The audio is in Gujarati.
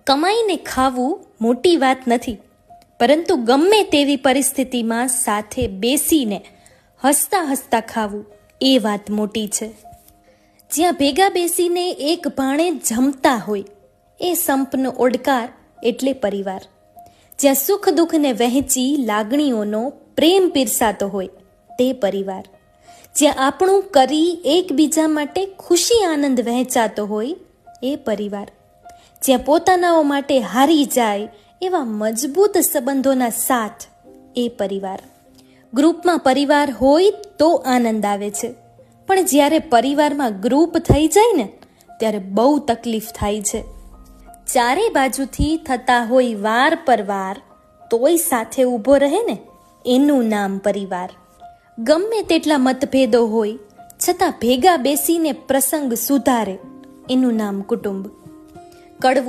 કમાઈને ખાવું મોટી વાત નથી, પરંતુ ગમે તેવી પરિસ્થિતિમાં સાથે બેસીને હસતા હસતા ખાવું એ વાત મોટી છે. જ્યાં ભેગા બેસીને એક ભાણે જમતા હોય એ સંપનો ઓડકાર એટલે પરિવાર. જ્યાં સુખ દુઃખને વહેંચી લાગણીઓનો પ્રેમ પીરસાતો હોય તે પરિવાર. જ્યાં આપણું કરી એકબીજા માટે ખુશી આનંદ વહેંચાતો હોય એ પરિવાર. જ્યાં પોતાનાઓ માટે હારી જાય એવા મજબૂત સંબંધોના સાથ એ પરિવાર. ગ્રુપમાં પરિવાર હોય તો આનંદ આવે છે, પણ જ્યારે પરિવારમાં ગ્રુપ થઈ જાય ને ત્યારે બહુ તકલીફ થાય છે. ચારે બાજુથી થતા હોય વાર પર વાર તોય સાથે ઊભો રહે ને એનું નામ પરિવાર. ગમે તેટલા મતભેદો હોય છતાં ભેગા બેસીને પ્રસંગ સુધારે એનું નામ કુટુંબ. કડવું